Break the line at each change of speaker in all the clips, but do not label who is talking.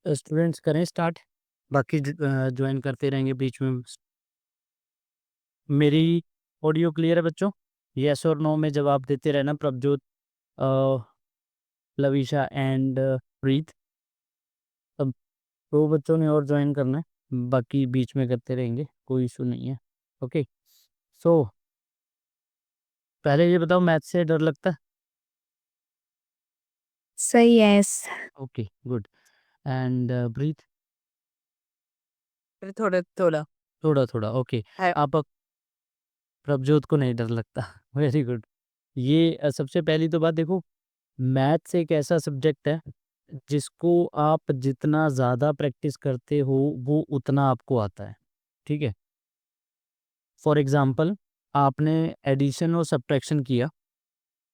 Students करें start, बाकी join करते रहेंगे बीच में। मेरी ऑडियो क्लियर है बच्चों? यस और नो में जवाब देते रहना प्रभजोत, लविशा एंड प्रीत। अब 2 बच्चों ने और ज्वाइन करना है, बाकी बीच में करते रहेंगे, कोई इशू नहीं है। ओके, सो पहले ये बताओ, मैथ से डर लगता है?
सही है। यस।
Okay good. एंड प्रीत?
थोड़ा थोड़ा
थोड़ा थोड़ा, ओके।
है।
आप प्रभजोत को नहीं डर लगता वेरी गुड। ये सबसे पहली तो बात देखो, मैथ्स एक ऐसा सब्जेक्ट है जिसको आप जितना ज़्यादा प्रैक्टिस करते हो वो उतना आपको आता है। ठीक है, फॉर एग्जांपल आपने एडिशन और सब्ट्रैक्शन किया,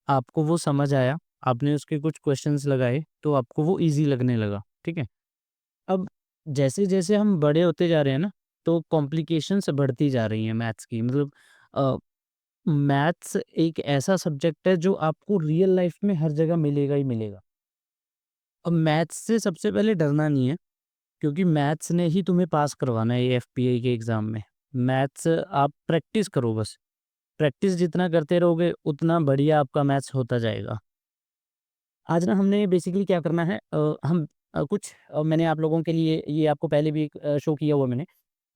आपको वो समझ आया, आपने उसके कुछ क्वेश्चंस लगाए तो आपको वो इजी लगने लगा। ठीक है, अब जैसे जैसे हम बड़े होते जा रहे हैं ना, तो कॉम्प्लिकेशंस बढ़ती जा रही हैं मैथ्स की। मतलब मैथ्स एक ऐसा सब्जेक्ट है जो आपको रियल लाइफ में हर जगह मिलेगा ही मिलेगा। अब मैथ्स से सबसे पहले डरना नहीं है, क्योंकि मैथ्स ने ही तुम्हें पास करवाना है ये एफपीआई के एग्ज़ाम में। मैथ्स आप प्रैक्टिस करो बस, प्रैक्टिस जितना करते रहोगे उतना बढ़िया आपका मैथ्स होता जाएगा। आज ना हमने बेसिकली क्या करना है, हम मैंने आप लोगों के लिए ये आपको पहले भी शो किया हुआ मैंने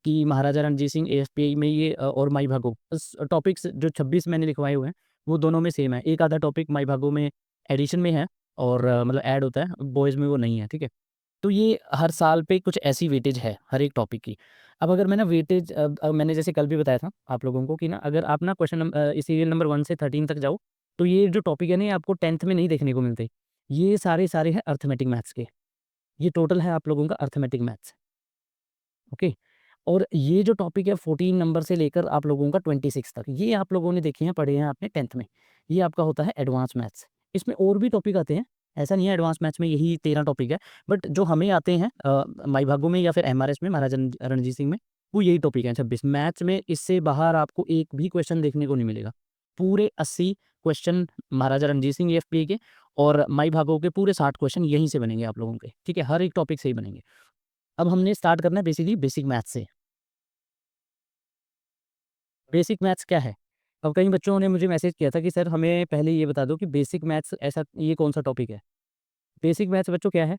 कि महाराजा रणजीत सिंह एएफपीआई में ये और माई भागो बस टॉपिक्स जो 26 मैंने लिखवाए हुए हैं वो दोनों में सेम है। एक आधा टॉपिक माई भागो में एडिशन में है और मतलब ऐड होता है, बॉयज़ में वो नहीं है। ठीक है, तो ये हर साल पे कुछ ऐसी वेटेज है हर एक टॉपिक की। अब अगर मैं ना वेटेज मैंने जैसे कल भी बताया था आप लोगों को कि ना अगर आप ना सीरियल नंबर 1 से 13 तक जाओ, तो ये जो टॉपिक है ना ये आपको 10th में नहीं देखने को मिलते। ये सारे हैं अर्थमेटिक मैथ्स के। ये टोटल है आप लोगों का अर्थमेटिक मैथ्स। ओके, और ये जो टॉपिक है 14 नंबर से लेकर आप लोगों का 26 तक, ये आप लोगों ने देखे हैं, पढ़े हैं आपने 10th में। ये आपका होता है एडवांस मैथ्स। इसमें और भी टॉपिक आते हैं, ऐसा नहीं है एडवांस मैथ्स में यही 13 टॉपिक है, बट जो हमें आते हैं माई भागो में या फिर एमआरएस में, महाराजा रणजीत सिंह में, वो यही टॉपिक है 26। मैथ्स में इससे बाहर आपको एक भी क्वेश्चन देखने को नहीं मिलेगा। पूरे 80 क्वेश्चन महाराजा रणजीत सिंह एफपीए के और माई भागो के पूरे 60 क्वेश्चन यहीं से बनेंगे आप लोगों के। ठीक है, हर एक टॉपिक से ही बनेंगे। अब हमने स्टार्ट करना है बेसिकली बेसिक मैथ्स से। बेसिक मैथ्स क्या है? अब कई बच्चों ने मुझे मैसेज किया था कि सर हमें पहले ये बता दो कि बेसिक मैथ्स ऐसा ये कौन-सा टॉपिक है? बेसिक मैथ्स बच्चों क्या है?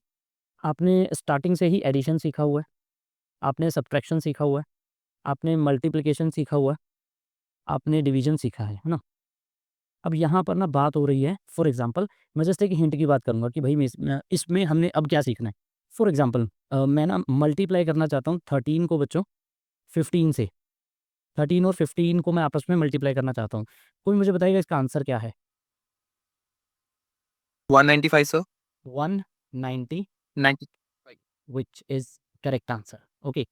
आपने स्टार्टिंग से ही एडिशन सीखा हुआ है, आपने सब्ट्रैक्शन सीखा हुआ है, आपने मल्टीप्लिकेशन सीखा हुआ है, आपने डिवीज़न सीखा है ना? अब यहाँ पर ना बात हो रही है, फॉर एग्ज़ाम्पल मैं जस्ट एक हिंट की बात करूँगा कि भई इसमें हमने अब क्या सीखना है। फॉर एग्ज़ाम्पल मैं ना मल्टीप्लाई करना चाहता हूँ 13 को बच्चों 15 से। 13 और 15 को मैं आपस में मल्टीप्लाई करना चाहता हूँ। कोई मुझे बताइएगा इसका आंसर क्या है?
195 sir.
190
95।
Which is correct answer. Okay,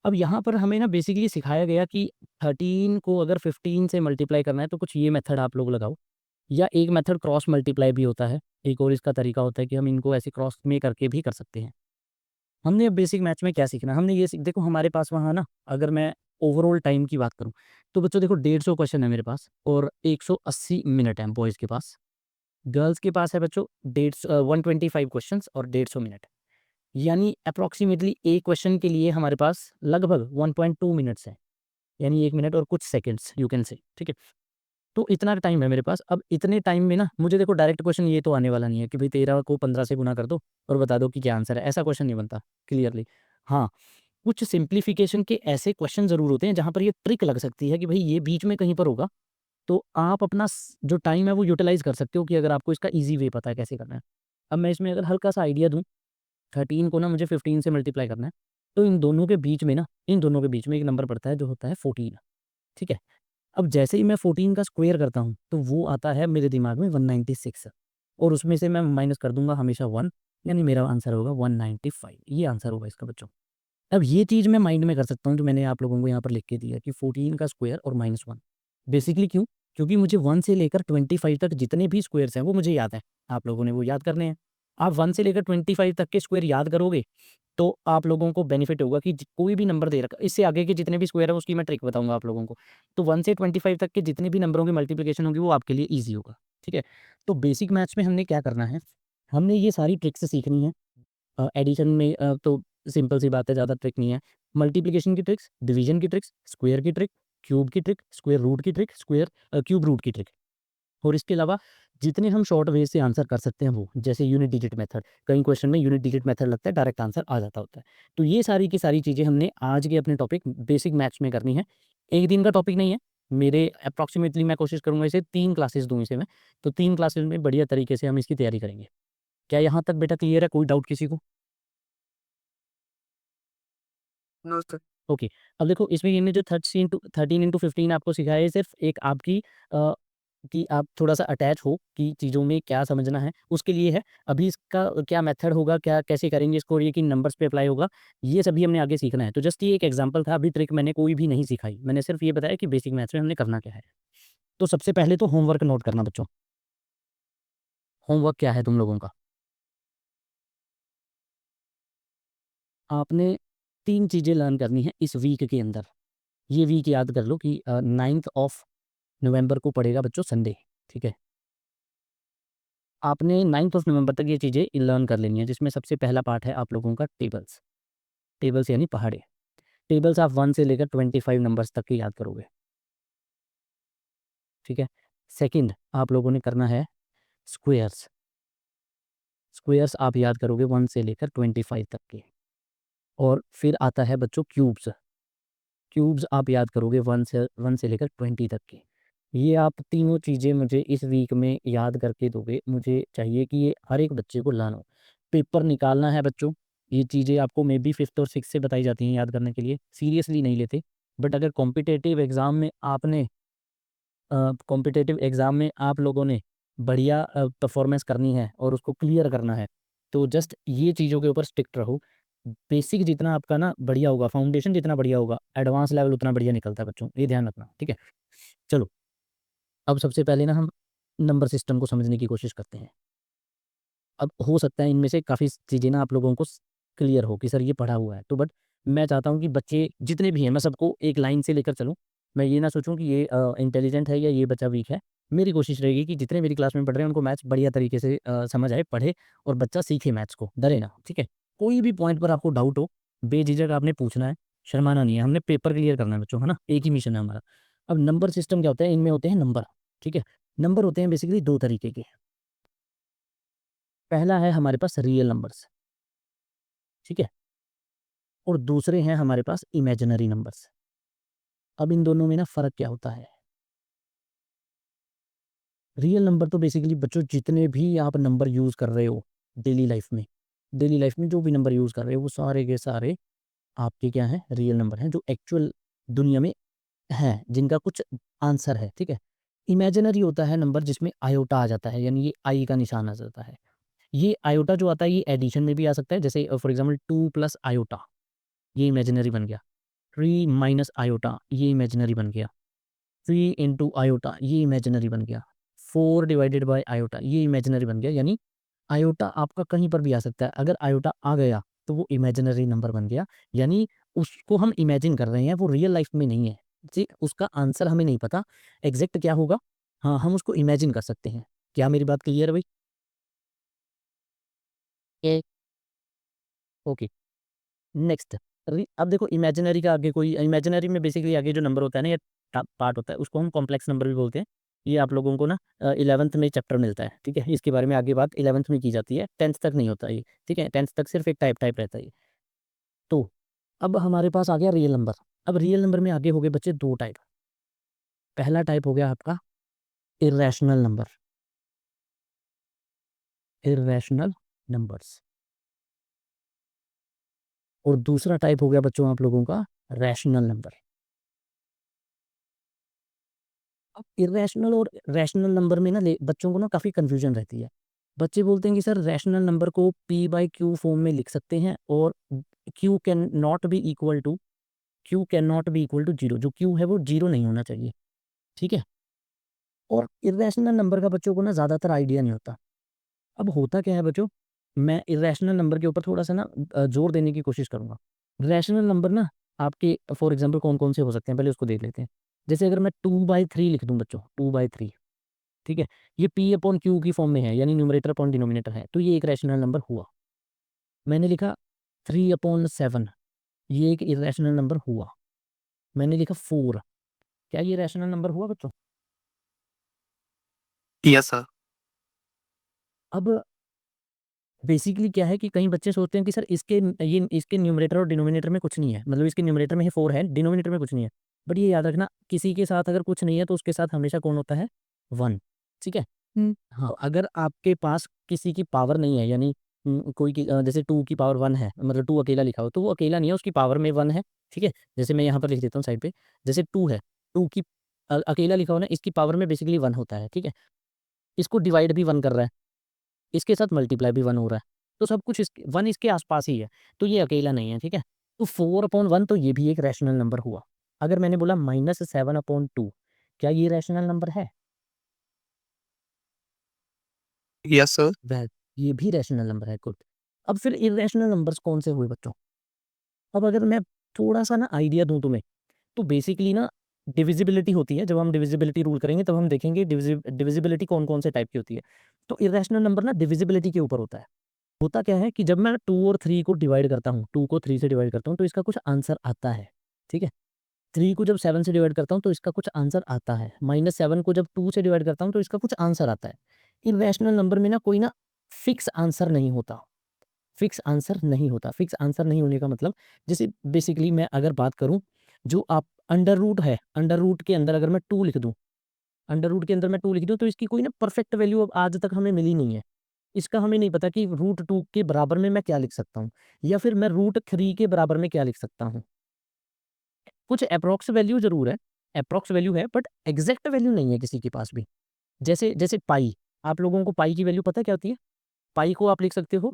अब यहाँ पर हमें ना बेसिकली सिखाया गया कि 13 को अगर 15 से मल्टीप्लाई करना है तो कुछ ये मेथड आप लोग लगाओ, या एक मेथड क्रॉस मल्टीप्लाई भी होता है। एक और इसका तरीका होता है कि हम इनको ऐसे क्रॉस में करके भी कर सकते हैं। हमने अब बेसिक मैथ्स में क्या सीखना है? हमने ये सीख देखो हमारे पास वहाँ ना, अगर मैं ओवरऑल टाइम की बात करूँ, तो बच्चों देखो 150 क्वेश्चन है मेरे पास और 180 मिनट है बॉयज़ के पास। गर्ल्स के पास है बच्चों 125 क्वेश्चंस और 150 मिनट। यानी अप्रॉक्सिमेटली एक क्वेश्चन के लिए हमारे पास लगभग 1.2 मिनट्स है, यानी 1 मिनट और कुछ सेकंड्स यू कैन से। ठीक है? तो इतना टाइम है मेरे पास। अब इतने टाइम में ना मुझे देखो डायरेक्ट क्वेश्चन ये तो आने वाला नहीं है कि भई 13 को 15 से गुणा कर दो और बता दो कि क्या आंसर है, ऐसा क्वेश्चन नहीं बनता क्लियरली। हाँ, कुछ सिम्प्लिफिकेशन के ऐसे क्वेश्चन ज़रूर होते हैं जहाँ पर ये ट्रिक लग सकती है कि भई ये बीच में कहीं पर होगा, तो आप अपना जो टाइम है वो यूटिलाइज़ कर सकते हो कि अगर आपको इसका ईज़ी वे पता है कैसे करना है। अब मैं इसमें अगर हल्का-सा आइडिया दूँ, 13 को ना मुझे 15 से मल्टीप्लाई करना है, तो इन दोनों के बीच में एक नंबर पड़ता है जो होता है 14। ठीक है? अब जैसे ही मैं 14 का स्क्वायर करता हूँ, तो वो आता है मेरे दिमाग में 196 और उसमें से मैं माइनस कर दूँगा हमेशा 1, यानी मेरा आंसर होगा 195। ये आंसर होगा इसका बच्चों। अब ये चीज़ मैं माइंड में कर सकता हूँ जो मैंने आप लोगों को यहाँ पर लिख के दिया कि 14 का स्क्वायर और -1। बेसिकली क्यों? क्योंकि मुझे 1 से लेकर 25 तक जितने भी स्क्वायर्स हैं वो मुझे याद हैं। आप लोगों ने वो याद करने हैं। आप 1 से लेकर 25 तक के स्क्वायर याद करोगे, तो आप लोगों को बेनिफिट होगा कि कोई भी नंबर दे रखा, इससे आगे के जितने भी स्क्वायर है उसकी मैं ट्रिक बताऊँगा आप लोगों को। तो 1 से 25 तक के जितने भी नंबरों की मल्टीप्लिकेशन होगी वो आपके लिए ईज़ी होगा। ठीक है? तो बेसिक मैथ्स में हमने क्या करना है, हमने ये सारी ट्रिक्स सीखनी है। एडिशन में तो सिंपल सी बात है, ज़्यादा ट्रिक नहीं है। मल्टीप्लिकेशन की ट्रिक्स, डिवीजन की ट्रिक्स, स्क्वायर की ट्रिक, क्यूब की ट्रिक, स्क्वायर रूट की ट्रिक, क्यूब रूट की ट्रिक। और इसके अलावा जितने हम शॉर्ट वे से आंसर कर सकते हैं वो, जैसे यूनिट डिजिट मेथड, कई क्वेश्चन में यूनिट डिजिट मेथड लगता है, डायरेक्ट आंसर आ जाता होता है। तो ये सारी की सारी चीज़ें हमने आज के अपने टॉपिक बेसिक मैथ्स में करनी है। एक दिन का टॉपिक नहीं है, मेरे अप्रॉक्सिमेटली मैं कोशिश करूँगा इसे 3 क्लासेस दूँ इसे मैं, तो 3 क्लासेस में बढ़िया तरीके से हम इसकी तैयारी करेंगे। क्या यहाँ तक बेटा क्लियर है? कोई डाउट किसी को?
No sir.
ओके। अब देखो इसमें इन्होंने जो 13 into 15 आपको सिखाया है, सिर्फ़ एक आपकी कि आप थोड़ा-सा अटैच हो कि चीज़ों में क्या समझना है, उसके लिए है। अभी इसका क्या मेथड होगा, क्या कैसे करेंगे इसको और ये किन नंबर्स पे अप्लाई होगा, ये सभी हमने आगे सीखना है। तो जस्ट ये एक एग्ज़ाम्पल था, अभी ट्रिक मैंने कोई भी नहीं सिखाई। मैंने सिर्फ़ ये बताया कि बेसिक मैथ्स में हमने करना क्या है। तो सबसे पहले तो होमवर्क नोट करना बच्चों। होमवर्क क्या है तुम लोगों का? आपने 3 चीज़ें लर्न करनी है इस वीक के अंदर। ये वीक याद कर लो कि 9th ऑफ नवंबर को पड़ेगा बच्चों संडे, ठीक है? आपने 9th ऑफ नवंबर तक ये चीज़ें लर्न कर लेनी है, जिसमें सबसे पहला पार्ट है आप लोगों का टेबल्स। टेबल्स यानी पहाड़े। टेबल्स आप 1 से लेकर 25 नंबर्स तक के याद करोगे, ठीक है? सेकंड आप लोगों ने करना है स्क्वेयर्स। स्क्वेयर्स आप याद करोगे 1 से लेकर 25 तक के। और फिर आता है बच्चों क्यूब्स। क्यूब्स आप याद करोगे 1 से लेकर 20 तक के। ये आप तीनों चीज़ें मुझे इस वीक में याद करके दोगे। मुझे चाहिए कि ये हर एक बच्चे को लाना हो। पेपर निकालना है बच्चों। ये चीज़ें आपको मे बी 5th और 6th से बताई जाती हैं याद करने के लिए, सीरियसली नहीं लेते। बट अगर कॉम्पिटिटिव एग्ज़ाम में आप लोगों ने बढ़िया परफ़ॉर्मेंस करनी है और उसको क्लियर करना है, तो जस्ट ये चीज़ों के ऊपर स्ट्रिक्ट रहो। बेसिक जितना आपका ना बढ़िया होगा, फाउंडेशन जितना बढ़िया होगा, एडवांस लेवल उतना बढ़िया निकलता है बच्चों, ये ध्यान रखना, ठीक है? चलो, अब सबसे पहले ना हम नंबर सिस्टम को समझने की कोशिश करते हैं। अब हो सकता है इनमें से काफ़ी चीज़ें ना आप लोगों को क्लियर हो कि सर ये पढ़ा हुआ है, तो बट मैं चाहता हूँ कि बच्चे जितने भी हैं, मैं सबको एक लाइन से लेकर चलूँ। मैं ये ना सोचूँ कि ये इंटेलिजेंट है या ये बच्चा वीक है। मेरी कोशिश रहेगी कि जितने मेरी क्लास में पढ़ रहे हैं उनको मैथ्स बढ़िया तरीके से समझ आए, पढ़े और बच्चा सीखे मैथ्स को, डरे ना, ठीक है? कोई भी पॉइंट पर आपको डाउट हो, बेझिझक आपने पूछना है, शर्माना नहीं है। हमने पेपर क्लियर करना है बच्चों, है ना? एक ही मिशन है हमारा। अब नंबर सिस्टम क्या होता है? इनमें होते हैं नंबर, ठीक है? नंबर होते हैं बेसिकली 2 तरीके के। पहला है हमारे पास रियल नंबर्स, ठीक है? और दूसरे हैं हमारे पास इमेजिनरी नंबर्स। अब इन दोनों में ना फ़र्क क्या होता है? रियल नंबर तो बेसिकली बच्चों जितने भी आप नंबर यूज़ कर रहे हो डेली लाइफ़ में जो भी नंबर यूज़ कर रहे हो वो सारे के सारे आपके क्या हैं? रियल नंबर हैं जो एक्चुअल दुनिया में हैं, जिनका कुछ आंसर है, ठीक है? इमेजिनरी होता है नंबर जिसमें आयोटा आ जाता है, यानी ये आई का निशान आ जाता है। ये आयोटा जो आता है ये एडिशन में भी आ सकता है, जैसे फॉर एग्ज़ाम्पल 2 प्लस आयोटा, ये इमेजिनरी बन गया। 3 माइनस आयोटा, ये इमेजिनरी बन गया। 3 इंटू आयोटा, ये इमेजिनरी बन गया। 4 डिवाइडेड बाय आयोटा, ये इमेजिनरी बन गया। यानी आयोटा आपका कहीं पर भी आ सकता है। अगर आयोटा आ गया तो वो इमेजिनरी नंबर बन गया। यानी उसको हम इमेजिन कर रहे हैं, वो रियल लाइफ में नहीं है। जी, उसका आंसर हमें नहीं पता एग्ज़ैक्ट क्या होगा। हाँ, हम उसको इमेजिन कर सकते हैं। क्या मेरी बात क्लियर है भई? ए ओके। नेक्स्ट अब देखो इमेजिनरी का आगे कोई इमेजिनरी में बेसिकली आगे जो नंबर होता है ना, या पार्ट होता है, उसको हम कॉम्प्लेक्स नंबर भी बोलते हैं। ये आप लोगों को ना 11th में चैप्टर मिलता है, ठीक है? इसके बारे में आगे बात 11th में की जाती है, 10th तक नहीं होता ये, ठीक है? 10th तक सिर्फ एक टाइप टाइप रहता है ये। तो अब हमारे पास आ गया रियल नंबर। अब रियल नंबर में आगे हो गए बच्चे 2 टाइप। पहला टाइप हो गया आपका इर्रेशनल नंबर, इर्रेशनल नंबर्स। और दूसरा टाइप हो गया बच्चों आप लोगों का रैशनल नंबर। अब इर्रेशनल और रैशनल नंबर में ना बच्चों को ना काफ़ी कन्फ्यूजन रहती है। बच्चे बोलते हैं कि सर रैशनल नंबर को पी बाई क्यू फॉर्म में लिख सकते हैं और Q can not be equal to Q can not be equal to zero, जो क्यू है वो जीरो नहीं होना चाहिए, ठीक है? और इर्रेशनल नंबर का बच्चों को ना ज़्यादातर आइडिया नहीं होता। अब होता क्या है बच्चों, मैं इर्रेशनल नंबर के ऊपर थोड़ा-सा ना ज़ोर देने की कोशिश करूँगा। रैशनल नंबर ना आपके फॉर एग्ज़ाम्पल कौन-कौन से हो सकते हैं, पहले उसको देख लेते हैं। जैसे अगर मैं 2/3 लिख दूँ बच्चों, 2/3, ठीक है? ये P/Q की फॉर्म में है, यानी न्यूमरेटर अपॉन डिनोमिनेटर है, तो ये एक रैशनल नंबर हुआ। मैंने लिखा 3/7, ये एक इरेशनल नंबर हुआ। मैंने लिखा 4, क्या ये रैशनल नंबर हुआ बच्चों?
Yes, sir.
अब बेसिकली क्या है कि कई बच्चे सोचते हैं कि सर इसके न्यूमरेटर और डिनोमिनेटर में कुछ नहीं है, मतलब इसके न्यूमरेटर में 4 है, डिनोमिनेटर में कुछ नहीं है। बट ये याद रखना, किसी के साथ अगर कुछ नहीं है तो उसके साथ हमेशा कौन होता है? 1, ठीक है?
हुँ।
हाँ, अगर आपके पास किसी की पावर नहीं है, यानी जैसे 2 की पावर 1 है, मतलब 2 अकेला लिखा हो, तो वो अकेला नहीं है, उसकी पावर में 1 है, ठीक है? जैसे मैं यहाँ पर लिख देता हूँ साइड पे, जैसे 2 है, 2 की अकेला लिखा हो ना, इसकी पावर में बेसिकली 1 होता है, ठीक है? इसको डिवाइड भी 1 कर रहा है, इसके साथ मल्टीप्लाई भी 1 हो रहा है, तो सब कुछ 1 इसके आसपास ही है, तो ये अकेला नहीं है, ठीक है? तो 4/1 तो ये भी एक रैशनल नंबर हुआ। अगर मैंने बोला -7/2, क्या ये रैशनल नंबर है?
Yes, sir.
वह ये भी रैशनल नंबर है, गुड। अब फिर इर्रेशनल नंबर्स कौन से हुए बच्चों? अब अगर मैं थोड़ा-सा ना आइडिया दूँ तुम्हें, तो बेसिकली ना डिविजिबिलिटी होती है, जब हम डिविजिबिलिटी रूल करेंगे तब हम देखेंगे डिविजिबिलिटी कौन-कौन से टाइप की होती है। तो इर्रेशनल नंबर ना डिविजिबिलिटी के ऊपर होता है। होता क्या है कि जब मैं 2 और 3 को डिवाइड करता हूँ, 2 को 3 से डिवाइड करता हूँ, तो इसका कुछ आंसर आता है, ठीक है? 3 को जब 7 से डिवाइड करता हूँ, तो इसका कुछ आंसर आता है। -7 को जब 2 से डिवाइड करता हूँ, तो इसका कुछ आंसर आता है। इर्रेशनल नंबर में ना कोई ना फिक्स आंसर नहीं होता। फिक्स आंसर नहीं होता। फिक्स आंसर नहीं होने का मतलब, जैसे बेसिकली मैं अगर बात करूँ, जो आप अंडर रूट है, अंडर रूट के अंदर अगर मैं 2 लिख दूँ, अंडर रूट के अंदर मैं 2 लिख दूँ, तो इसकी कोई ना परफेक्ट वैल्यू अब आज तक हमें मिली नहीं है। इसका हमें नहीं पता कि √2 के बराबर में मैं क्या लिख सकता हूँ, या फिर मैं √3 के बराबर में क्या लिख सकता हूँ। कुछ एप्रॉक्स वैल्यू ज़रूर है, एप्रॉक्स वैल्यू है, बट एग्ज़ैक्ट वैल्यू नहीं है किसी के पास भी। जैसे जैसे पाई, आप लोगों को पाई की वैल्यू पता है क्या होती है? पाई को आप लिख सकते हो,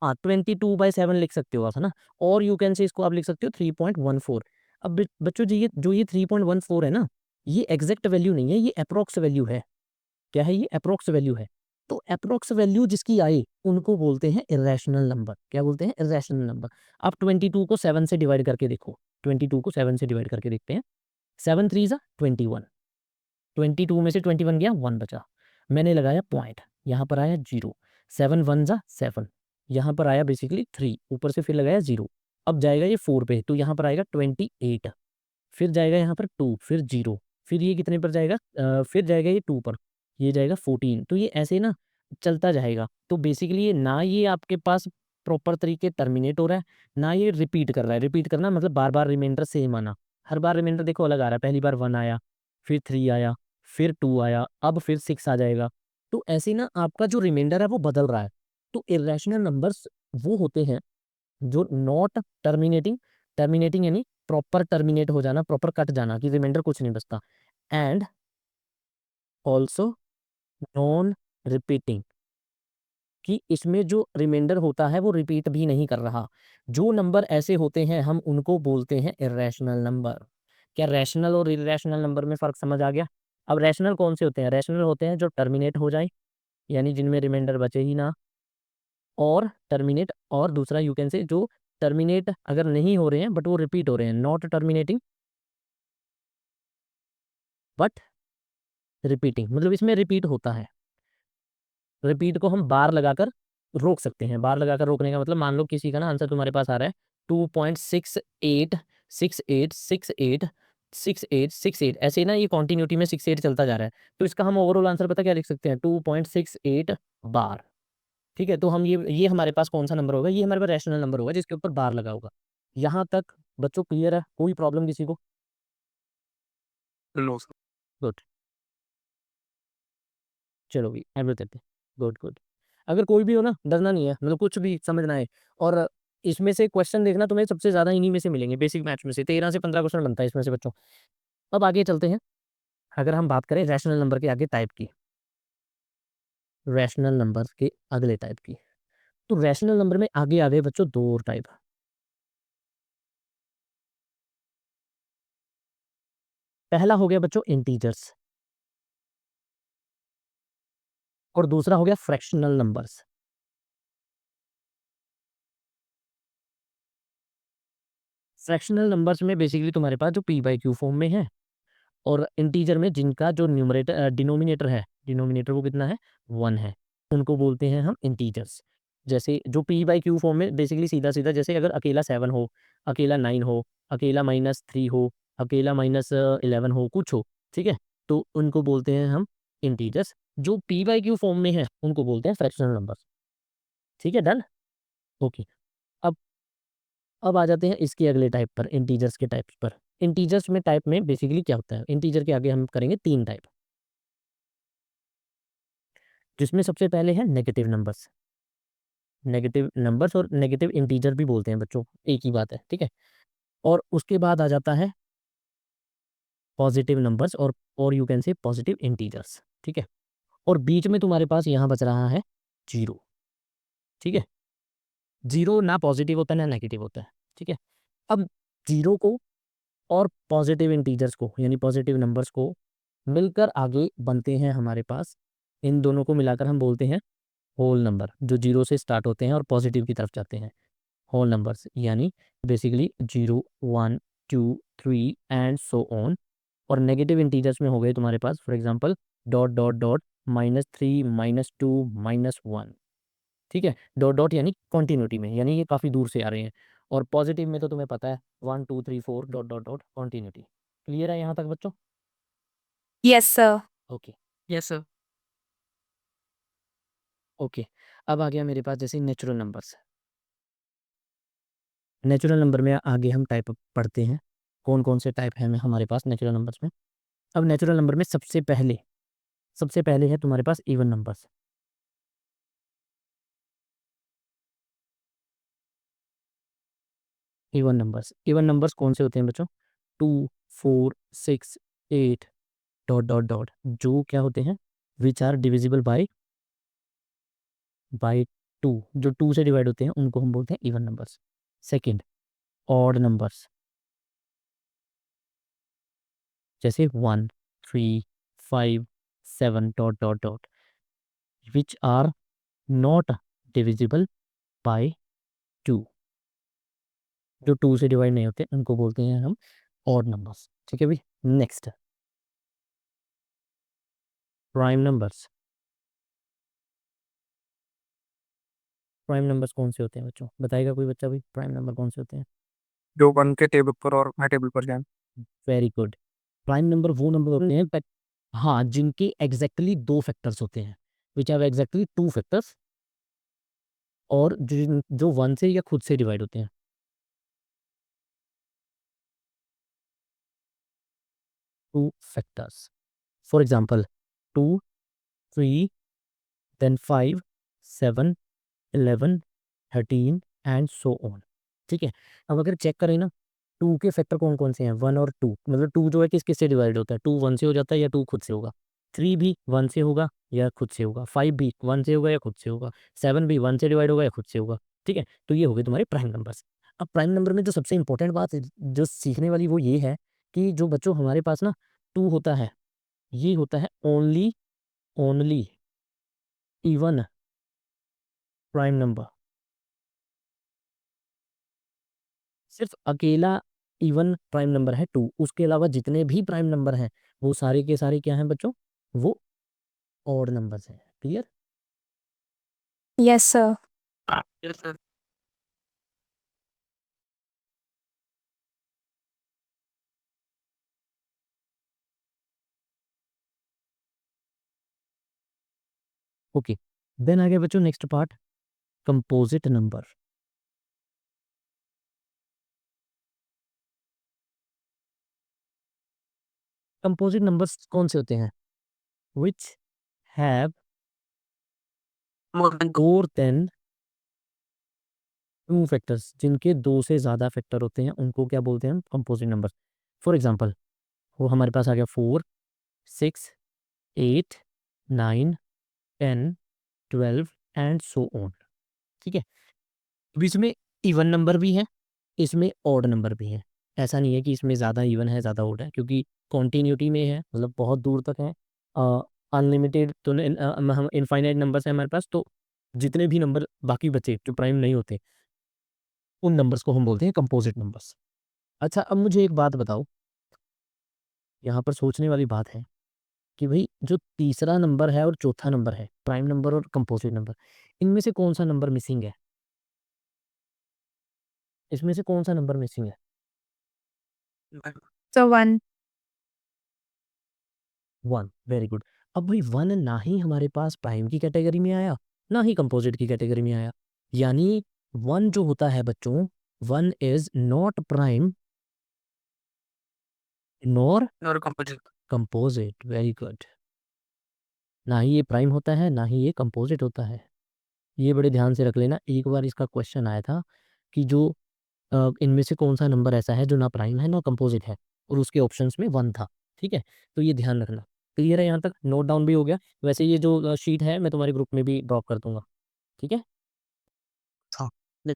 हाँ, 22/7 लिख सकते हो आप, है ना? और यू कैन से इसको आप लिख सकते हो 3.14। अब बच्चों जी, ये जो ये 3.14 है ना, ये एग्ज़ैक्ट वैल्यू नहीं है, ये एप्रॉक्स वैल्यू है। क्या है ये? एप्रॉक्स वैल्यू है। तो एप्रॉक्स वैल्यू जिसकी आए, उनको बोलते हैं इर्रेशनल नंबर। क्या बोलते हैं? Irrational number. आप 22 को 7 से डिवाइड करके देखो, 22 को 7 से डिवाइड करके देखते हैं। 7 3 ज़ा 21, 22 में से 21 गया, 1 बचा। मैंने लगाया पॉइंट, यहाँ पर आया 0, 7 1 ज़ा 7, यहाँ पर आया बेसिकली 3, ऊपर से फिर लगाया 0। अब जाएगा ये 4 पे, तो यहाँ पर आएगा 28, फिर जाएगा यहाँ पर 2, फिर 0, फिर ये कितने पर जाएगा? फिर जाएगा ये 2 पर, ये जाएगा 14, तो ये ऐसे ना चलता जाएगा। तो बेसिकली ये ना ये आपके पास प्रॉपर तरीके टर्मिनेट हो रहा है, ना ये रिपीट कर रहा है। रिपीट करना मतलब बार-बार रिमाइंडर सेम आना। हर बार रिमाइंडर देखो अलग आ रहा है, पहली बार 1 आया, फिर 3 आया, फिर 2 आया, अब फिर 6 आ जाएगा। तो ऐसे ना आपका जो रिमाइंडर है वो बदल रहा है। तो इर्रेशनल नंबर्स वो होते हैं जो नॉट टर्मिनेटिंग, टर्मिनेटिंग यानी प्रॉपर टर्मिनेट हो जाना, प्रॉपर कट जाना कि रिमाइंडर कुछ नहीं बचता, एंड ऑल्सो नॉन रिपीटिंग, कि इसमें जो रिमाइंडर होता है वो रिपीट भी नहीं कर रहा। जो नंबर ऐसे होते हैं हम उनको बोलते हैं इर्रेशनल नंबर। क्या रैशनल और इर्रेशनल नंबर में फ़र्क समझ आ गया? अब रैशनल कौन से होते हैं? रैशनल होते हैं जो टर्मिनेट हो जाएँ, यानी जिनमें रिमाइंडर बचे ही ना, और टर्मिनेट, और दूसरा यू कैन से जो टर्मिनेट अगर नहीं हो रहे हैं बट वो रिपीट हो रहे हैं, नॉट टर्मिनेटिंग बट रिपीटिंग, मतलब इसमें रिपीट होता है। रिपीट को हम बार लगाकर रोक सकते हैं। बार लगाकर रोकने का मतलब, मान लो किसी का ना आंसर तुम्हारे पास आ रहा है 2.68686868 ऐसे ना ये कंटिन्यूटी में 68 चलता जा रहा है। तो इसका हम ओवरऑल आंसर पता क्या लिख सकते हैं? 2.68 बार। ठीक है? तो हम ये हमारे पास कौन-सा नंबर होगा? ये हमारे पास रैशनल नंबर होगा जिसके ऊपर बार लगा होगा। यहाँ तक बच्चों क्लियर है? कोई प्रॉब्लम किसी को?
No, sir.
गुड। चलो भी एवरी करते हैं। Good, good. अगर कोई भी हो ना, डरना नहीं है, मतलब कुछ भी समझना है। और इसमें से क्वेश्चन देखना, तुम्हें सबसे ज़्यादा इन्हीं में से मिलेंगे, बेसिक मैथ्स में से 13 से 15 क्वेश्चन बनता है इसमें से बच्चों। अब आगे चलते हैं, अगर हम बात करें रैशनल नंबर के आगे टाइप की, रैशनल नंबर के अगले टाइप की, तो रैशनल नंबर में आगे आ गए बच्चों 2 और टाइप। पहला हो गया बच्चों इंटीजर्स, और दूसरा हो गया फ्रैक्शनल नंबर्स। फ्रैक्शनल नंबर्स में बेसिकली तुम्हारे पास जो p/q फॉर्म में है, और इंटीजर में जिनका जो डिनोमिनेटर है, डिनोमिनेटर वो कितना है? 1 है। उनको बोलते हैं हम इंटीजर्स। जैसे जो पी बाई क्यू फॉर्म में बेसिकली सीधा सीधा, जैसे अगर अकेला 7 हो, अकेला 9 हो, अकेला -3 हो, अकेला -11 हो, कुछ हो, ठीक है, तो उनको बोलते हैं हम इंटीजर्स। जो पी बाई क्यू फॉर्म में है उनको बोलते हैं फ्रैक्शनल नंबर्स। ठीक है, डन। ओके, अब अब आ जाते हैं इसके अगले टाइप पर, इंटीजर्स के टाइप्स पर। इंटीजर्स में टाइप में बेसिकली क्या होता है, इंटीजर के आगे हम करेंगे 3 टाइप, जिसमें सबसे पहले है नेगेटिव नंबर्स। नेगेटिव नंबर्स और नेगेटिव इंटीजर भी बोलते हैं बच्चों, एक ही बात है, ठीक है। और उसके बाद आ जाता है पॉजिटिव नंबर्स और you can say positive integers, ठीक है। और बीच में तुम्हारे पास यहाँ बच रहा है जीरो, ठीक है। जीरो ना पॉजिटिव होता है ना नेगेटिव होता है, ठीक है। अब जीरो को और पॉजिटिव इंटीजर्स को यानी पॉजिटिव नंबर्स को मिलकर आगे बनते हैं हमारे पास, इन दोनों को मिलाकर हम बोलते हैं होल नंबर, जो जीरो से स्टार्ट होते हैं और पॉजिटिव की तरफ जाते हैं, होल नंबर्स। यानी बेसिकली 0 1 2 3 एंड सो ऑन। और नेगेटिव इंटीजर्स में हो गए तुम्हारे पास for example dot dot dot -3 -2 -1, ठीक है। डॉट डॉट यानी कॉन्टिन्यूटी में, यानी ये काफ़ी दूर से आ रहे हैं। और पॉजिटिव में तो तुम्हें पता है 1 2 3 4 dot dot dot continuity. Clear है यहाँ तक बच्चों?
Yes, sir.
Okay.
Yes, sir.
Okay, अब आ गया मेरे पास जैसे नेचुरल नंबर्स। नेचुरल नंबर में आगे हम टाइप पढ़ते हैं, कौन कौन से टाइप हैं हमारे पास नेचुरल नंबर्स में। अब नेचुरल नंबर में सबसे पहले है तुम्हारे पास इवन नंबर्स। इवन नंबर्स कौन से होते हैं बच्चों? 2 4 6 8 डॉट डॉट डॉट, जो क्या होते हैं, विच आर डिविजिबल बाई 2, जो 2 से डिवाइड होते हैं उनको हम बोलते हैं even numbers. Second, odd numbers, जैसे 1 3 5 7 dot dot dot, which are not divisible by 2, जो 2 से डिवाइड नहीं होते उनको बोलते हैं हम ऑड नंबर्स, ठीक है भाई। Next, prime numbers. Prime numbers कौन से होते हैं बच्चों, बताएगा कोई बच्चा? भाई प्राइम नंबर कौन से होते हैं?
जो 1 के टेबल पर और मैं टेबल पर जाए।
Very good. प्राइम नंबर वो नंबर होते हैं हाँ, जिनके एग्जैक्टली 2 फैक्टर्स होते हैं, विच हैव एग्जैक्टली 2 फैक्टर्स, और जो 1 से या खुद से डिवाइड होते हैं। 2 factors, for example 2 3 then 5 7 11 13 and so on, ठीक है। अब अगर चेक करें ना, 2 के फैक्टर कौन कौन से हैं, 1 और 2, मतलब 2 जो है किस किस से डिवाइड होता है, 2 1 से हो जाता है या 2 खुद से होगा, 3 भी 1 से होगा या खुद से होगा, 5 भी 1 से होगा या खुद से होगा, 7 भी 1 से डिवाइड होगा या खुद से होगा, ठीक है। तो ये हो गए तुम्हारे प्राइम नंबर्स। अब प्राइम नंबर में जो सबसे इंपॉर्टेंट बात जो सीखने वाली वो ये है कि जो बच्चों हमारे पास ना 2 होता है, ये होता है only only even prime number. सिर्फ अकेला इवन प्राइम नंबर है 2, उसके अलावा जितने भी प्राइम नंबर हैं वो सारे के सारे क्या हैं बच्चों, वो ऑड नंबर्स हैं। Clear?
Yes, sir.
Yes, sir.
Okay, then आ गया बच्चों next part, composite number. Composite numbers कौन से होते हैं? Which have
More than two.
More than 2 factors, जिनके 2 से ज़्यादा फैक्टर होते हैं उनको क्या बोलते हैं हम? Composite numbers. फॉर एग्जांपल वो हमारे पास आ गया 4 6 8 9 10 12 एंड सो ऑन, ठीक है। अब इसमें इवन नंबर भी है, इसमें ऑड नंबर भी है। ऐसा नहीं है कि इसमें ज़्यादा इवन है ज़्यादा ऑड है, क्योंकि कॉन्टिन्यूटी में है, मतलब बहुत दूर तक है। अनलिमिटेड तो हम इनफाइनाइट नंबर्स हैं हमारे पास, तो जितने भी नंबर बाकी बचे जो प्राइम नहीं होते उन नंबर्स को हम बोलते हैं कंपोजिट नंबर्स। अच्छा, अब मुझे एक बात बताओ, यहाँ पर सोचने वाली बात है कि भाई जो तीसरा नंबर है और चौथा नंबर है, प्राइम नंबर और कंपोजिट नंबर, इनमें से कौन सा नंबर मिसिंग है? इसमें से कौन सा नंबर मिसिंग है?
So 1.
1, very good. अब भाई 1 ना ही हमारे पास प्राइम की कैटेगरी में आया, ना ही कंपोजिट की कैटेगरी में आया। यानी 1 जो होता है बच्चों, 1 इज़ नॉट प्राइम नॉर
और कंपोजिट।
Composite, very good. ना ही ये प्राइम होता है, ना ही ये कंपोजिट होता है। ये बड़े ध्यान से रख लेना, एक बार इसका क्वेश्चन आया था कि जो इनमें से कौन सा नंबर ऐसा है जो ना प्राइम है ना कंपोजिट है, और उसके ऑप्शंस में 1 था, ठीक है? तो ये ध्यान रखना। क्लियर है यहाँ तक? नोट डाउन भी हो गया। वैसे ये जो शीट है मैं तुम्हारे ग्रुप में भी ड्रॉप कर दूँगा, ठीक है?
हाँ।
ले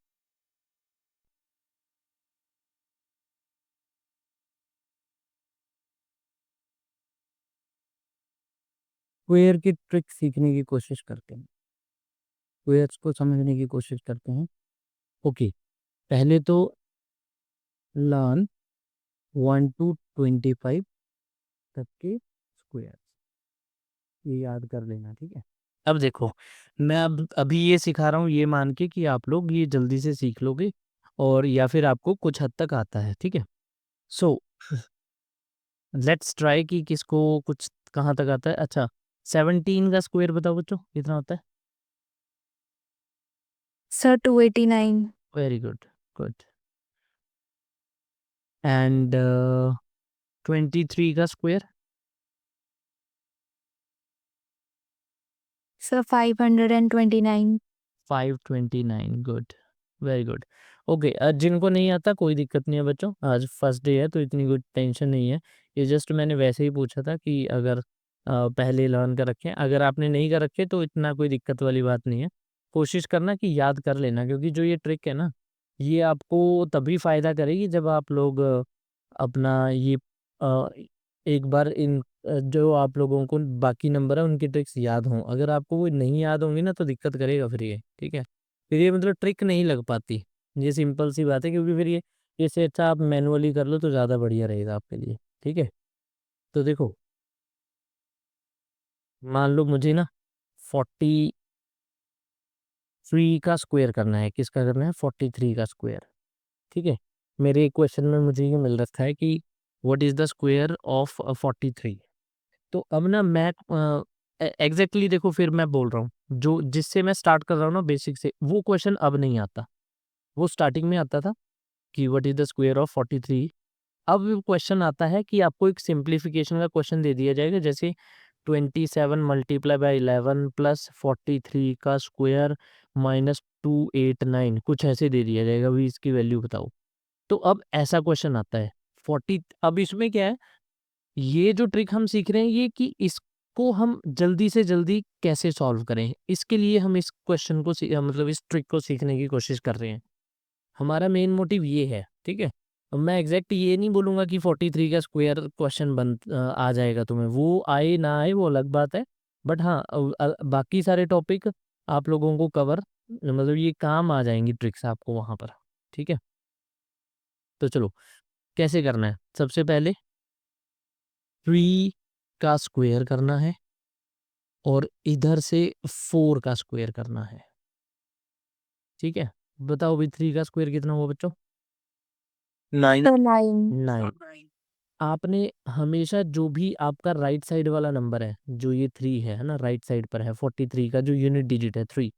स्क्वेयर की ट्रिक सीखने की कोशिश करते हैं। स्क्वेयर्स को समझने की कोशिश करते हैं। ओके, पहले तो लर्न 1 टू 25 तक के स्क्वेयर, ये याद कर लेना, ठीक है? अब देखो, मैं अब अभी ये सिखा रहा हूँ ये मान के कि आप लोग ये जल्दी से सीख लोगे और या फिर आपको कुछ हद तक आता है, ठीक है? सो लेट्स ट्राई कि किसको कुछ कहाँ तक आता है। अच्छा, 17 का स्क्वायर बताओ बच्चों कितना होता है?
Sir 289.
Very good, good. And 23 का square?
Sir 529.
529, good, very good. Okay, जिनको नहीं आता कोई दिक्कत नहीं है बच्चों, आज फर्स्ट डे है तो इतनी कोई टेंशन नहीं है। ये जस्ट मैंने वैसे ही पूछा था कि अगर पहले लर्न कर रखें, अगर आपने नहीं कर रखे तो इतना कोई दिक्कत वाली बात नहीं है। कोशिश करना कि याद कर लेना, क्योंकि जो ये ट्रिक है ना, ये आपको तभी फ़ायदा करेगी जब आप लोग अपना ये अ, एक बार जो आप लोगों को बाकी नंबर है उनकी ट्रिक्स याद हों। अगर आपको वो नहीं याद होंगी ना तो दिक्कत करेगा फिर ये, ठीक है? फिर ये मतलब ट्रिक नहीं लग पाती। ये सिंपल सी बात है, क्योंकि फिर ये इससे अच्छा आप मैनुअली कर लो तो ज़्यादा बढ़िया रहेगा आपके लिए, ठीक है? तो देखो, मान लो मुझे ना 43 का स्क्वायर करना है। किसका करना है? 43 का स्क्वायर, ठीक है? मेरे क्वेश्चन में मुझे ये मिल रखा है कि what is the square of 43। तो अब ना मैं एग्जैक्टली देखो, फिर मैं बोल रहा हूँ जो जिससे मैं स्टार्ट कर रहा हूँ ना बेसिक से, वो क्वेश्चन अब नहीं आता। वो स्टार्टिंग में आता था कि what is the square of 43। अब क्वेश्चन आता है कि आपको एक सिंप्लीफिकेशन का क्वेश्चन दे दिया जाएगा, जैसे 27 मल्टीप्लाई बाय 11 प्लस 43 का स्क्वायर माइनस 289, कुछ ऐसे दे दिया जाएगा, अभी इसकी वैल्यू बताओ। तो अब ऐसा क्वेश्चन आता है 40। अब इसमें क्या है, ये जो ट्रिक हम सीख रहे हैं ये कि इसको हम जल्दी से जल्दी कैसे सॉल्व करें, इसके लिए हम इस क्वेश्चन को मतलब इस ट्रिक को सीखने की कोशिश कर रहे हैं। हमारा मेन मोटिव ये है, ठीक है? अब मैं एग्जैक्ट ये नहीं बोलूँगा कि 43 का स्क्वायर क्वेश्चन आ जाएगा तुम्हें, वो आए ना आए वो अलग बात है। बट हाँ, बाकी सारे टॉपिक आप लोगों को कवर मतलब ये काम आ जाएंगी ट्रिक्स आपको वहाँ पर, ठीक है? तो चलो, कैसे करना है? सबसे पहले 3 का स्क्वायर करना है और इधर से 4 का स्क्वायर करना है, ठीक है? बताओ भी 3 का स्क्वायर कितना हुआ बच्चों?
9।
Sir 9.
9। आपने हमेशा जो भी आपका राइट साइड वाला नंबर है, जो ये 3 है ना, राइट साइड पर है 43 का जो यूनिट डिजिट है 3,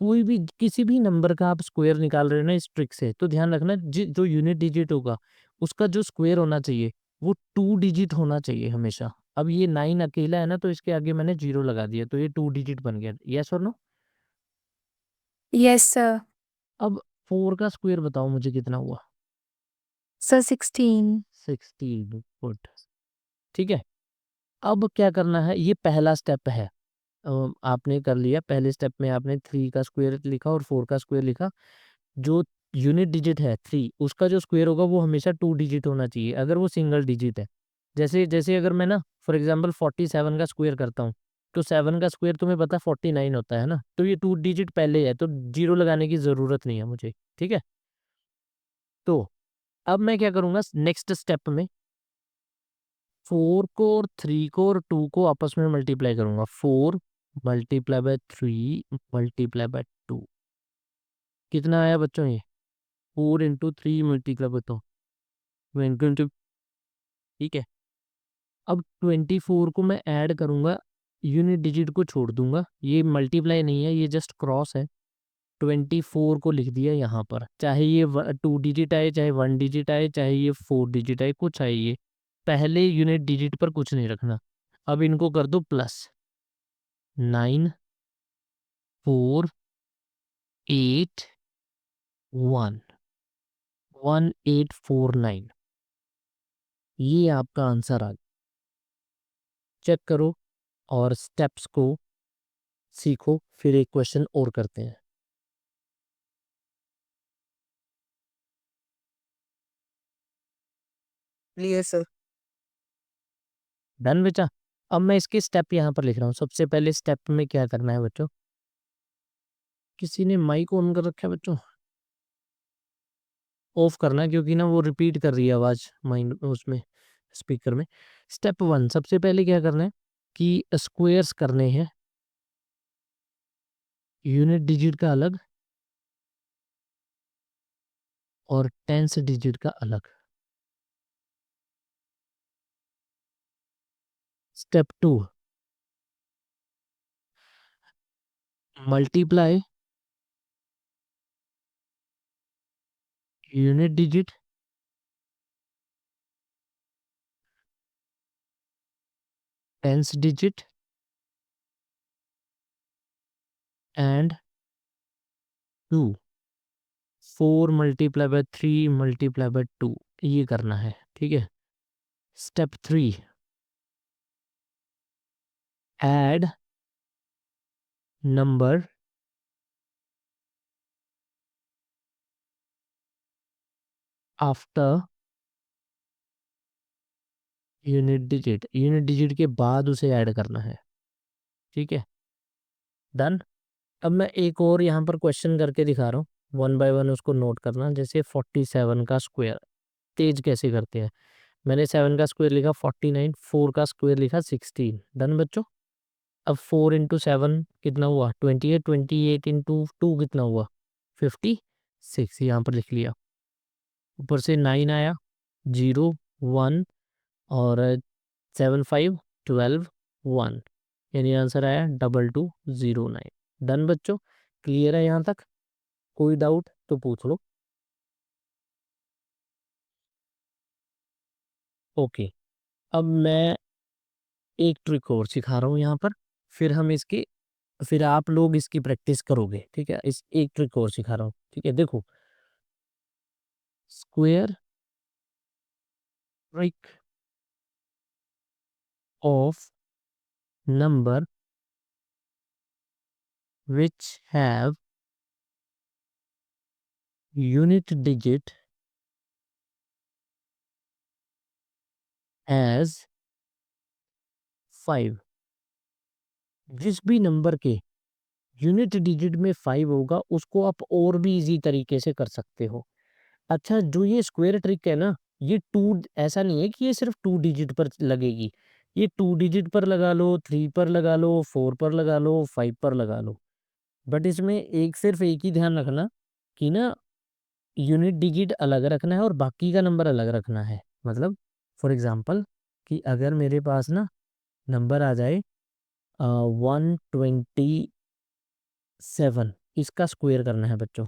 कोई भी किसी भी नंबर का आप स्क्वायर निकाल रहे हो ना इस ट्रिक से, तो ध्यान रखना जो यूनिट डिजिट होगा उसका जो स्क्वायर होना चाहिए वो 2 डिजिट होना चाहिए हमेशा। अब ये 9 अकेला है ना, तो इसके आगे मैंने 0 लगा दिया, तो ये 2 डिजिट बन गया। यस और नो?
Yes, sir.
अब 4 का स्क्वायर बताओ मुझे कितना हुआ?
Sir 16.
16, गुड, ठीक है? अब क्या करना है, ये पहला स्टेप है। आपने कर लिया, पहले स्टेप में आपने 3 का स्क्वायर लिखा और 4 का स्क्वायर लिखा। जो यूनिट डिजिट है 3, उसका जो स्क्वायर होगा वो हमेशा 2 डिजिट होना चाहिए, अगर वो सिंगल डिजिट है। जैसे जैसे अगर मैं ना फॉर एग्जांपल 47 का स्क्वायर करता हूँ, तो 7 का स्क्वायर तुम्हें पता है 49 होता है ना, तो ये 2 डिजिट पहले है, तो 0 लगाने की ज़रूरत नहीं है मुझे, ठीक है? तो अब मैं क्या करूँगा नेक्स्ट स्टेप में, 4 को और 3 को और 2 को आपस में मल्टीप्लाई करूँगा। 4 मल्टीप्लाई बाय 3 मल्टीप्लाई बाय 2 कितना आया बच्चों ये 4 इंटू 3 मल्टीप्लाई बताओ 20 ठीक है। अब 24 को मैं ऐड करूंगा यूनिट डिजिट को छोड़ दूंगा, ये मल्टीप्लाई नहीं है, ये जस्ट क्रॉस है। 24 को लिख दिया यहाँ पर, चाहे ये 2 डिजिट आए, चाहे 1 डिजिट आए, चाहे ये 4 डिजिट आए, कुछ आए, ये पहले यूनिट डिजिट पर कुछ नहीं रखना। अब इनको कर दो प्लस 9 4 8 1 1849 ये आपका आंसर आ गया। चेक करो और स्टेप्स को सीखो, फिर एक क्वेश्चन और करते हैं।
Clear sir.
डन बेटा। अब मैं इसके स्टेप यहाँ पर लिख रहा हूँ। सबसे पहले स्टेप में क्या करना है बच्चों, किसी ने माइक ऑन कर रखा है बच्चों, ऑफ करना है, क्योंकि ना वो रिपीट कर रही है आवाज़ माइंड उसमें स्पीकर में। स्टेप 1 सबसे पहले क्या करना है कि स्क्वायर्स करने हैं, यूनिट डिजिट का अलग और टेंस डिजिट का अलग। Step 2 multiply unit digit tens digit and 2 4 multiply by 3 multiply by 2 ये करना है, ठीक है। Step 3 add number after unit digit के बाद उसे ऐड करना है, ठीक है। डन। अब मैं एक और यहाँ पर क्वेश्चन करके दिखा रहा हूँ, 1 बाय 1 उसको नोट करना। जैसे 47 का स्क्वायर तेज कैसे करते हैं, मैंने 7 का स्क्वायर लिखा 49, 4 का स्क्वायर लिखा 16। डन बच्चों। अब 4 इंटू 7 कितना हुआ 28, 28 इंटू 2 कितना हुआ 56, यहाँ पर लिख लिया। ऊपर से 9 आया, 0 1 और 7 5 12 1, यानी आंसर आया 2209। डन बच्चों, क्लियर है यहाँ तक? कोई डाउट तो पूछ लो। ओके, अब मैं एक ट्रिक और सिखा रहा हूँ यहाँ पर, फिर हम इसकी फिर आप लोग इसकी प्रैक्टिस करोगे, ठीक है। इस एक ट्रिक और सिखा रहा हूँ, ठीक है। देखो, square trick of number which have unit digit as 5। जिस भी नंबर के यूनिट डिजिट में 5 होगा उसको आप और भी इजी तरीके से कर सकते हो। अच्छा, जो ये स्क्वायर ट्रिक है ना, ये टू ऐसा नहीं है कि ये सिर्फ 2 डिजिट पर लगेगी। ये 2 डिजिट पर लगा लो, 3 पर लगा लो, 4 पर लगा लो, 5 पर लगा लो। बट इसमें सिर्फ एक ही ध्यान रखना कि ना यूनिट डिजिट अलग रखना है और बाकी का नंबर अलग रखना है। मतलब फॉर एग्जांपल कि अगर मेरे पास ना नंबर आ जाए 127, इसका स्क्वायर करना है बच्चों,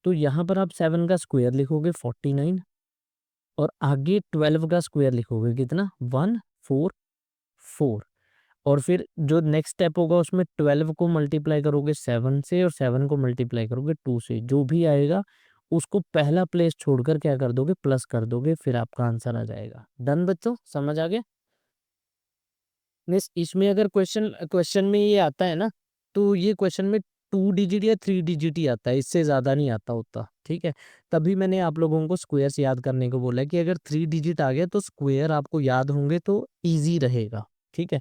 तो यहाँ पर आप 7 का स्क्वायर लिखोगे 49 और आगे 12 का स्क्वायर लिखोगे कितना 144, और फिर जो नेक्स्ट स्टेप होगा उसमें 12 को मल्टीप्लाई करोगे 7 से और 7 को मल्टीप्लाई करोगे 2 से, जो भी आएगा उसको पहला प्लेस छोड़कर क्या कर दोगे प्लस कर दोगे, फिर आपका आंसर आ जाएगा। डन बच्चों, समझ आ गया? इसमें अगर क्वेश्चन क्वेश्चन में ये आता है ना, तो ये क्वेश्चन में 2 डिजिट या 3 डिजिट ही आता है, इससे ज़्यादा नहीं आता होता, ठीक है। तभी मैंने आप लोगों को स्क्वायर्स याद करने को बोला है कि अगर 3 डिजिट आ गया तो स्क्वायर आपको याद होंगे तो ईजी रहेगा, ठीक है।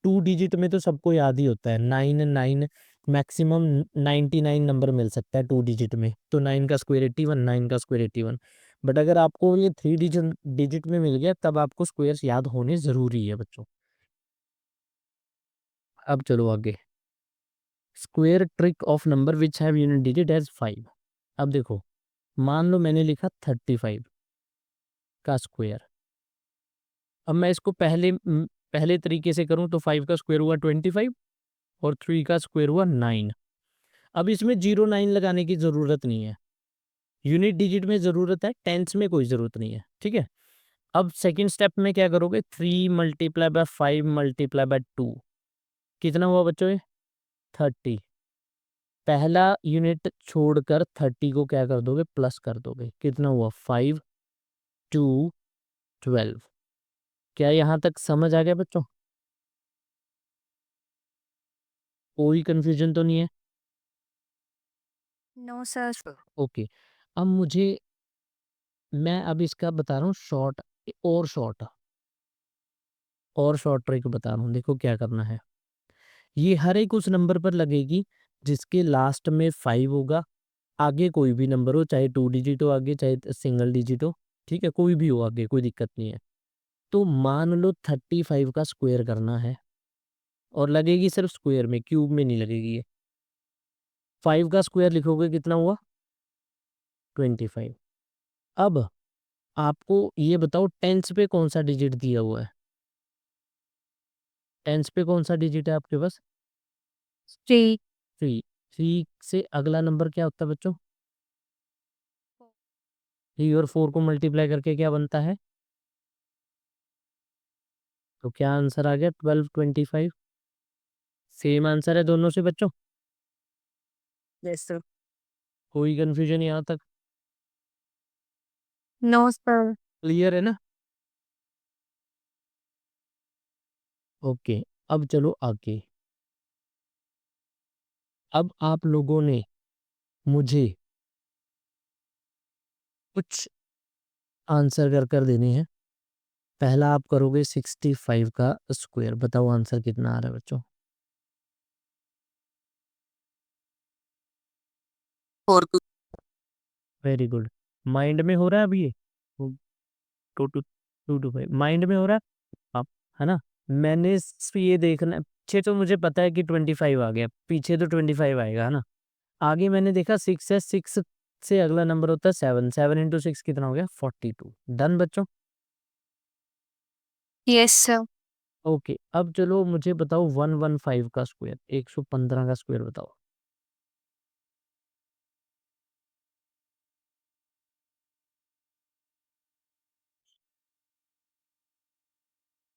2 डिजिट में तो सबको याद ही होता है, 9 9 मैक्सिमम 99 नंबर मिल सकता है 2 डिजिट में, तो 9 का स्क्वायर 81, 9 का स्क्वायर 81। बट अगर आपको ये 3 डिजिट डिजिट में मिल गया तब आपको स्क्वायर्स याद होने ज़रूरी है बच्चों। अब चलो आगे। Square trick of number which have unit digit as 5। अब देखो, मान लो मैंने लिखा 35 का स्क्वायर। अब मैं इसको पहले तरीके से करूं तो 5 का स्क्वायर हुआ 25 और 3 का स्क्वायर हुआ 9। अब इसमें 09 लगाने की ज़रूरत नहीं है, यूनिट डिजिट में ज़रूरत है, टेंस में कोई ज़रूरत नहीं है, ठीक है। अब सेकंड स्टेप में क्या करोगे, 3 मल्टीप्लाई बाय 5 मल्टीप्लाई बाय 2, कितना हुआ बच्चों ये 30। पहला यूनिट छोड़कर 30 को क्या कर दोगे, प्लस कर दोगे, कितना हुआ 5 2 12। क्या यहाँ तक समझ आ गया बच्चों? कोई कंफ्यूजन तो नहीं है?
No, sir.
ओके, अब मैं अब इसका बता रहा हूँ शॉर्ट, और शॉर्ट ट्रिक बता रहा हूँ। देखो क्या करना है, ये हर एक उस नंबर पर लगेगी जिसके लास्ट में 5 होगा, आगे कोई भी नंबर हो, चाहे 2 डिजिट हो आगे, चाहे सिंगल डिजिट हो, ठीक है, कोई भी हो आगे, कोई दिक्कत नहीं है। तो मान लो 35 का स्क्वायर करना है और लगेगी सिर्फ स्क्वायर में, क्यूब में नहीं लगेगी ये। 5 का स्क्वायर लिखोगे कितना हुआ 25। अब आपको ये बताओ टेंस पे कौन सा डिजिट दिया हुआ है, टेंस पे कौन सा डिजिट है आपके पास?
3.
3। 3 से अगला नंबर क्या होता है बच्चों? 3 और 4 को मल्टीप्लाई करके क्या बनता है? तो क्या आंसर आ गया 12 25। सेम आंसर है दोनों से बच्चों,
Yes, sir.
कोई कंफ्यूजन यहाँ तक?
No, sir.
क्लियर है ना? ओके, अब चलो आगे। अब आप लोगों ने मुझे कुछ आंसर कर कर देने हैं। पहला आप करोगे 65 का स्क्वायर, बताओ आंसर कितना आ रहा है बच्चों?
4 2
वेरी गुड, माइंड में हो रहा है अभी ये? 2 2 माइंड में हो रहा है आप, है ना? मैंने ये देखना है, पीछे तो मुझे पता है कि 25 आ गया, पीछे तो 25 आएगा, है ना? आगे मैंने देखा 6 है, 6 से अगला नंबर होता है 7, 7 इंटू 6 कितना हो गया 42। डन बच्चों?
Yes, sir.
ओके, अब चलो मुझे बताओ 115 का स्क्वायर, 115 का स्क्वायर बताओ।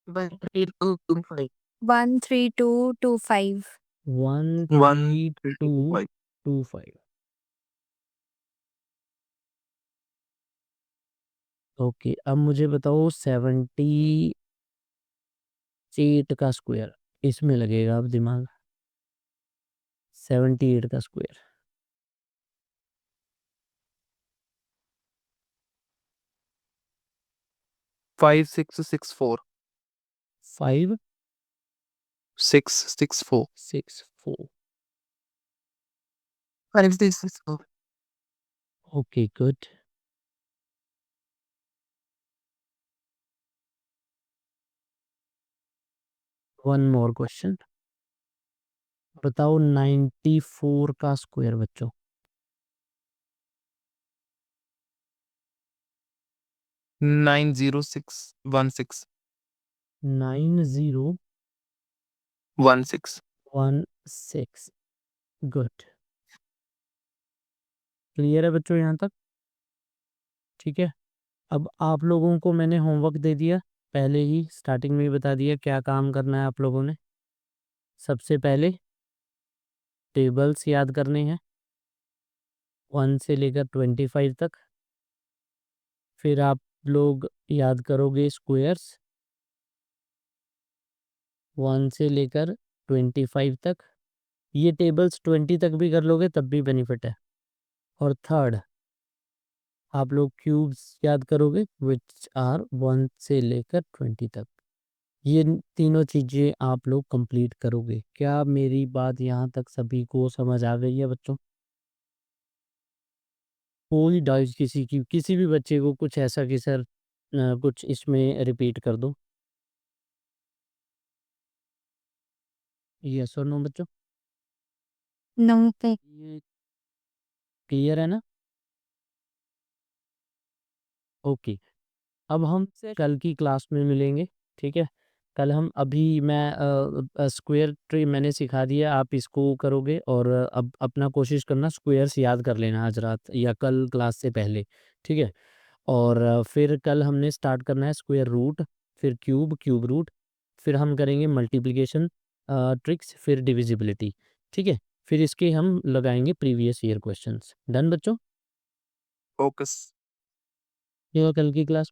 1 3 2 2 5
13225.
1 3 2 5
13225। ओके, अब मुझे बताओ 78 का स्क्वायर, इसमें लगेगा अब दिमाग। 78 का square
5 6 6 4
5
6 6 4
6 4।
5 6 6 4
okay good. One more question, बताओ 94 का स्क्वायर बच्चों।
9 0 6 1 6
9016।
1 6
गुड, क्लियर है बच्चों यहाँ तक? ठीक है, अब आप लोगों को मैंने होमवर्क दे दिया, पहले ही स्टार्टिंग में ही बता दिया क्या काम करना है आप लोगों ने। सबसे पहले टेबल्स याद करने हैं 1 से लेकर 25 तक, फिर आप लोग याद करोगे स्क्वायर्स 1 से लेकर 25 तक। ये टेबल्स 20 तक भी कर लोगे तब भी बेनिफिट है। और थर्ड, आप लोग क्यूब्स याद करोगे विच आर 1 से लेकर 20 तक। ये तीनों चीज़ें आप लोग कंप्लीट करोगे। क्या मेरी बात यहाँ तक सभी को समझ आ गई है बच्चों? कोई डाउट किसी भी बच्चे को कुछ ऐसा कि सर कुछ इसमें रिपीट कर दो, यस और नो बच्चों?
No, पे
ये क्लियर है ना? ओके। अब हम कल की क्लास में मिलेंगे, ठीक है? कल हम अभी मैं स्क्वायर ट्री मैंने सिखा दिया, आप इसको करोगे और अब अपना कोशिश करना स्क्वायर्स याद कर लेना आज रात या कल क्लास से पहले, ठीक है? और फिर कल हमने स्टार्ट करना है स्क्वायर रूट, फिर क्यूब, क्यूब रूट, फिर हम करेंगे मल्टीप्लिकेशन ट्रिक्स, फिर डिविजिबिलिटी, ठीक है? फिर इसके हम लगाएँगे प्रीवियस ईयर क्वेश्चंस। डन बच्चों?
फोकस।
ये हुआ कल की क्लास।